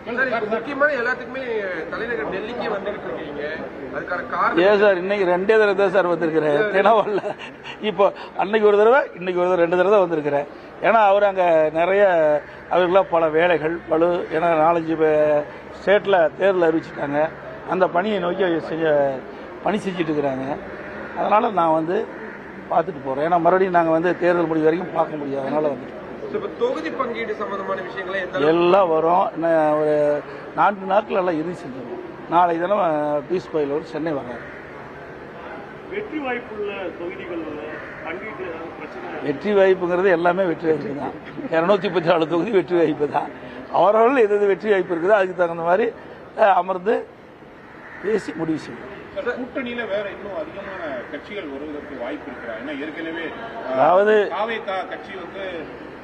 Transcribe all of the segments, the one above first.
முக்கியமான எல்லாத்துக்குமே தலைநகர் டெல்லிக்கு வந்துட்டு இருக்கீங்க, அதுக்கான காரணம் ஏன் சார்? இன்னைக்கு 2 தடவை தான் சார் வந்திருக்கிறேன். தினவல்ல இப்போ அன்னைக்கு ஒரு தடவை, இன்னைக்கு ஒரு தடவை, 2 தடவை தான் வந்திருக்கிறேன். ஏன்னா அவர் அங்கே நிறைய அவர்களாம் பல வேலைகள் ஏன்னா 4-5 ஸ்டேட்டில் தேர்தல் அறிவிச்சிட்டாங்க. அந்த பணியை நோக்கி பணி செஞ்சுட்டு இருக்கிறாங்க. அதனால் நான் வந்து பார்த்துட்டு போகிறேன். ஏன்னா மறுபடியும் நாங்கள் வந்து தேர்தல் முடிவு வரைக்கும் பார்க்க முடியாது. அதனால் வந்துட்டு தொகுதி பங்கீடு சம்பந்தமான விஷயங்களை எல்லாம் வரும். ஒரு 4 நாட்கள் எல்லாம் இறுதி செஞ்சிடும். நாளை தினம் பீஸ் கோயில் சென்னை வர்றாரு. வெற்றி வாய்ப்புள்ள தொகுதிகள் வெற்றி வாய்ப்புங்கிறது எல்லாமே வெற்றி வாய்ப்பு தான். 234 தொகுதி வெற்றி வாய்ப்பு தான். அவர்கள் எது வெற்றி வாய்ப்பு இருக்குதோ அதுக்கு தகுந்த மாதிரி அமர்ந்து பேசி முடிவு செய்யும். கூட்டணியில வேற இன்னும் அதிகமான கட்சிகள் வருவதற்கு வாய்ப்பு இருக்கிறா? ஏன்னா ஏற்கனவே அதாவது கட்சி வந்து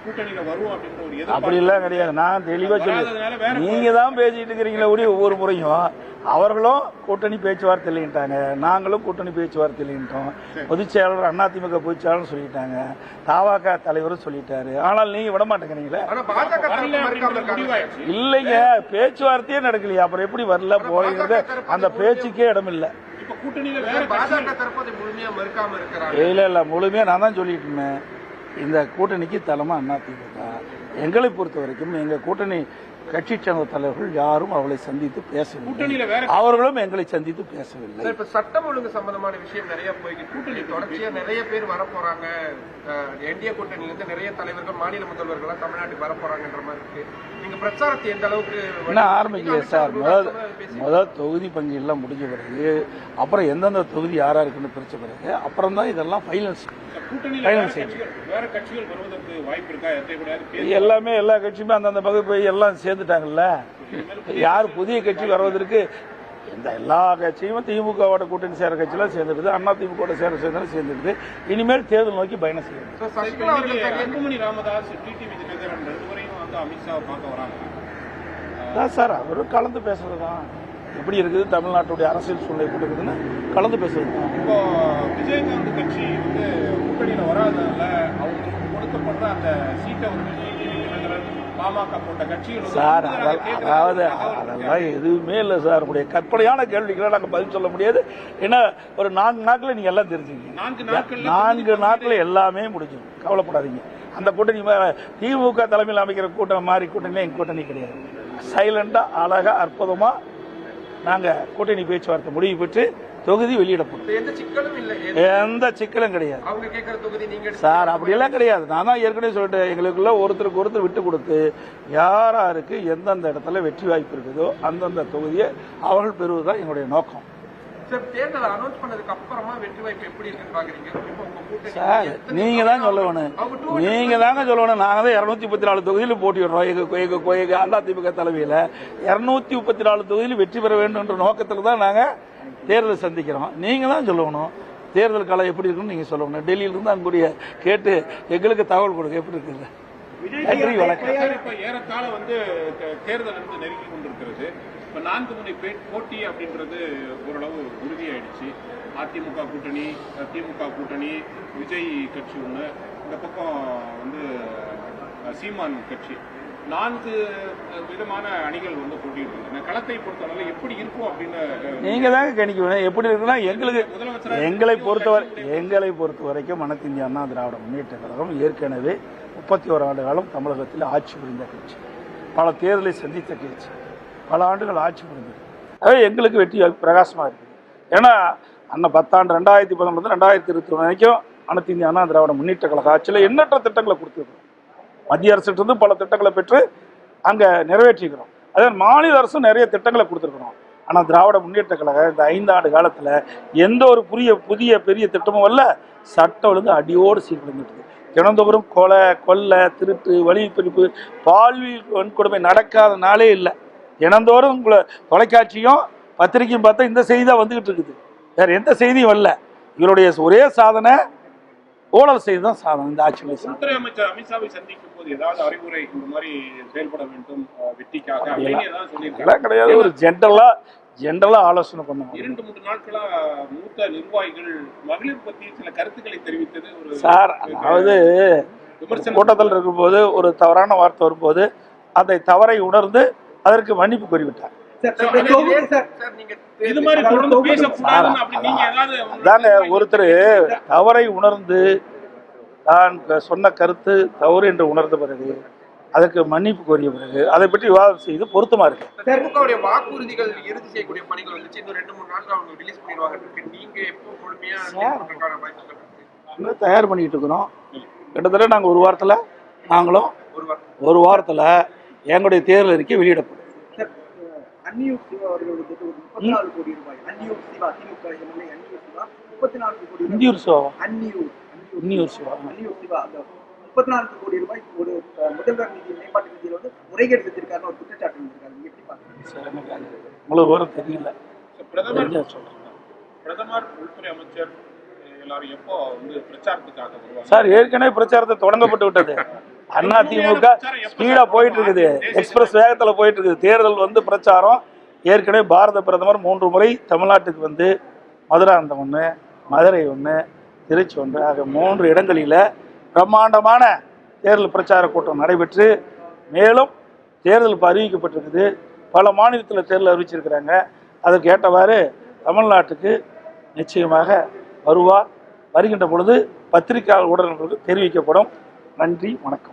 கூட்டணியில வரும் அப்படின்ற ஒரு அப்படி எல்லாம் கிடையாது. நான் தெளிவா சொல்லி நீங்க தான் பேசிட்டு இருக்கிறீங்களா கூடிய ஒவ்வொரு முறையும். அவர்களும் கூட்டணி பேச்சுவார்த்தை இல்லைன்ட்டாங்க, நாங்களும் கூட்டணி பேச்சுவார்த்தை இல்லைன்ட்டோம். பொதுச் செயலாளர் அதிமுக பொதுச் செயலாளர் சொல்லிட்டாங்க, தவாக தலைவரும் சொல்லிட்டாரு. ஆனால் நீங்க விட மாட்டேங்கிறீங்களே. இல்லைங்க, பேச்சுவார்த்தையே நடக்கலையா, அப்புறம் எப்படி வரல போறது? அந்த பேச்சுக்கே இடம் இல்லை. இல்ல முழுமையா நான் தான் சொல்லிட்டு இருந்தேன். இந்த கூட்டணிக்கு தலைமை அதிமுக. எங்களை பொறுத்த வரைக்கும் எங்க கூட்டணி கட்சி சேர்ந்த தலைவர்கள் யாரும் அவளை சந்தித்து பேசவில்லை, அவர்களும் எங்களை சந்தித்து பேசவில்லை. இப்ப சட்டம் ஒழுங்கு சம்பந்தமான விஷயம் நிறைய போய்கிட்டு, கூட்டணி தொடர்ச்சியா நிறைய பேர் வரப்போறாங்க. என்டிஏ கூட்டணியில இருந்து நிறைய தலைவர்கள், மாநில முதல்வர்கள் தமிழ்நாட்டுக்கு வரப்போறாங்கன்ற மாதிரி இருக்கு. நீங்க பிரச்சாரத்தை எந்த அளவுக்கு ஆரம்பிக்கல சார்? முதல் தொகுதி பங்கீடுலாம் முடிஞ்ச பிறகு, அப்புறம் எந்தெந்த தொகுதி யாரா இருக்குன்னு பிரிச்ச பிறகு அப்புறம் தான் இதெல்லாம் ஃபைனல் எல்லாமே. எல்லா கட்சியுமே அந்தந்த பகுதி போய் எல்லாம் சேர்ந்துட்டாங்கல்ல. யார் புதிய கட்சி வருவதற்கு எல்லா கட்சியும் திமுகவோட கூட்டணி சேர கட்சியெல்லாம் சேர்ந்துடுது, அதிமுக சேர்ந்துடுது. இனிமேல் தேர்தல் நோக்கி பயணம் செய்யணும். ராமதாஸ், அமித்ஷா பார்க்க வராங்க சார். அவரும் கலந்து பேசுறதுதான். எப்படி இருக்குது தமிழ்நாட்டுடைய அரசியல் சூழ்நிலை எப்படி இருக்குதுன்னு கலந்து பேசுறது. இப்போ விஜயகாந்த் கட்சி வந்து கூட்டணியில வராதனால அவங்களுக்கு கொடுக்கப்பட்ட அந்த சீட்டை வந்து பாமக போன்ற கட்சிகள் சார், அதாவது அதெல்லாம் எதுவுமே இல்லை சார். உங்களுடைய கற்பனையான கேள்விகளை நாங்கள் பதில் சொல்ல முடியாது. ஏன்னா ஒரு 4 நாட்கள் நீங்க எல்லாம் தெரிஞ்சுக்கீங்க. 4 நாட்கள் எல்லாமே முடிஞ்சிடும், கவலைப்படாதீங்க. அந்த கூட்டணி திமுக தலைமையில் அமைக்கிற கூட்டம் மாதிரி கூட்டணியில எங்க கூட்டணி கிடையாது. சைலண்டா அழகா அற்புதமா நாங்க கூட்டணி பேச்சுவார்த்தை முடிவு பெற்று தொகுதி வெளியிடப்படும். எந்த சிக்கலும் கிடையாது சார். அப்படியெல்லாம் கிடையாது. நான் தான் ஏற்கனவே சொல்லிட்டேன், எங்களுக்குள்ள ஒருத்தருக்கு ஒருத்தர் விட்டு கொடுத்து யாராருக்கு எந்தெந்த இடத்துல வெற்றி வாய்ப்பு இருக்குதோ அந்தந்த தொகுதியை அவர்கள் பெறுவதுதான் எங்களுடைய நோக்கம். சார் நீங்க தான் சொல்லணும், நீங்க தாங்க சொல்லணும். நாங்க தான் 234 தொகுதியில் போட்டியிடுறோம். அதிமுக தலைமையில 234 தொகுதியில் வெற்றி பெற வேண்டும் என்ற நோக்கத்தில் தான் நாங்க தேர்தல் சந்திக்கிறோம். நீங்க தான் சொல்லணும் தேர்தல் காலம் எப்படி இருக்குன்னு நீங்க சொல்லணும். டெல்லியில இருந்து அங்குடைய கேட்டு எங்களுக்கு தகவல் கொடுக்க எப்படி இருக்குது. ஏறத்தாழ வந்து தேர்தல் நெருங்கி கொண்டிருக்கிறது. இப்ப 4 முனை போட்டி அப்படின்றது ஓரளவு உறுதியாயிடுச்சு. அதிமுக கூட்டணி, திமுக கூட்டணி, விஜய் கட்சி ஒண்ணு, இந்த பக்கம் வந்து சீமான் கட்சி, 4 விதமான அணிகள் வந்து போட்டியிட்டு களத்தை பொறுத்தவரை எப்படி இருக்கும் அப்படின்னு நீங்க தாங்க கணிக்கணும். எப்படி இருக்குன்னா எங்களை பொறுத்த வரைக்கும் அனைத்து இந்திய அண்ணா திராவிட முன்னேற்ற கழகம் ஏற்கனவே 31 ஆண்டு காலம் தமிழகத்தில் ஆட்சி புரிந்த கட்சி, பல தேர்தலை சந்தித்த கட்சி, பல ஆண்டுகள் ஆட்சி புரிந்தது. அதே எங்களுக்கு வெற்றி பிரகாசமா இருக்குது. ஏன்னா அண்ணன் 10 ஆண்டு 2019 2021 வரைக்கும் அனைத்து இந்திய அண்ணா திராவிட முன்னேற்ற கழக ஆட்சியில் எண்ணற்ற திட்டங்களை கொடுத்துருக்கோம். மத்திய அரசிலிருந்து பல திட்டங்களை பெற்று அங்க நிறைவேற்றிக்கிறோம். அதே மாநில அரசும் நிறைய திட்டங்களை கொடுத்துருக்கிறோம். ஆனா திராவிட முன்னேற்ற கழகம் இந்த 5 ஆண்டு காலத்துல எந்த ஒரு புதிய பெரிய திட்டமும் வரல. சட்டம் ஒழுங்கு அடியோடு சீர்குலைந்துட்டு, தினந்தோறும் கொலை, கொள்ளை, திருட்டு, வழிப்பிடிப்பு, பாலியல் வன்கொடுமை நடக்காத நாளே இல்லை. தினந்தோறும் தொலைக்காட்சியும் பத்திரிகையும் பார்த்தா இந்த செய்தி தான் வந்துகிட்டு இருக்குது. வேற எந்த செய்தியும் வரல. இவருடைய ஒரே சாதனை ஊழல் செய்து தான் சாதனை. இந்த ஆட்சி உள்துறை அமைச்சர் அமித்ஷாவை சந்திக்கும் போது ஏதாவது அறிவுரை இந்த மாதிரி செயல்பட வேண்டும் வெற்றிக்காக கிடையாது. ஒரு ஜென்ரலா ஆலோசனை பண்ணுவோம். 2-3 நாட்களா மூத்த நிர்வாகிகள் மகளிர் பற்றி சில கருத்துக்களை தெரிவித்தது சார். அதாவது கூட்டத்தில் இருக்கும்போது ஒரு தவறான வார்த்தை வரும்போது அதை தவறை உணர்ந்து அதற்கு மன்னிப்பு கோரிவிட்டார். இது மாதிரி தொடர்ந்து பேசக்கூடாதுன்னு அப்படி நீங்க ஏதாவது அதாங்க ஒருத்தர் தவறை உணர்ந்து தான் சொன்ன கருத்து தவறு என்று உணர்ந்த பிறகு அதற்கு மன்னிப்பு கோரிய பிறகு அதை பற்றி விவாதம் செய்து பொருத்தமா இருக்கு. திமுகவுடைய வாக்குறுதிகள் இறுதி செய்யக்கூடிய பணிகள் வந்துச்சு, இன்னும் 2-3 நாட்கள் அவங்க ரிலீஸ் பண்ணிடுவாங்க. நீங்க எப்போ முழுமையா இன்னும் தயார் பண்ணிட்டு இருக்கிறோம். கிட்டத்தட்ட நாங்கள் நாங்களும் ஒரு வாரத்தில் எங்களுடைய தேர்தல் அறிக்கை வெளியிடப்படும். அன்னியூர் சிவா அவர்களுக்கு 34 கோடி ரூபாய். அன்னியூர் சிவா திமுக எம்எல்ஏ அன்னியூர் சிவா 34 கோடி. இந்தியூர் சிவா அன்னியூர் சிவா அந்த 34 கோடி ரூபாய் ஒரு முதல்வர் நிதி மேம்பாட்டு நிதியில் வந்து முறைகேடு செஞ்சிருக்காருன்னு ஒரு குற்றச்சாட்டு இருக்காரு. நீங்க எப்படி பாக்குறீங்க? உங்களுக்கு வரும் தெரியல. பிரதமர் உள்துறை அமைச்சர் எல்லாரும் எப்போ வந்து பிரச்சாரத்துக்காக வருவாங்க சார்? ஏற்கனவே பிரச்சாரத்தை தொடங்கப்பட்டு விட்டது. அதிமுக ஸ்பீடா போயிட்டு இருக்குது, எக்ஸ்பிரஸ் வேகத்துல போயிட்டு இருக்குது. தேர்தல் வந்து பிரச்சாரம் ஏற்கனவே பாரத பிரதமர் 3 முறை தமிழ்நாட்டுக்கு வந்து மதுராந்தகம் 1, மதுரை 1, திருச்சி 1 ஆக 3 இடங்களில் பிரம்மாண்டமான தேர்தல் பிரச்சார கூட்டம் நடைபெற்று மேலும் தேர்தல் அறிவிக்கப்பட்டிருக்குது. பல மாநிலத்தில் தேர்தல் அறிவிச்சிருக்கிறாங்க. அதற்கு ஏற்றவாறு தமிழ்நாட்டுக்கு நிச்சயமாக வருகின்ற பொழுது பத்திரிகையாளர் ஊடகங்களுக்கு தெரிவிக்கப்படும். நன்றி, வணக்கம்.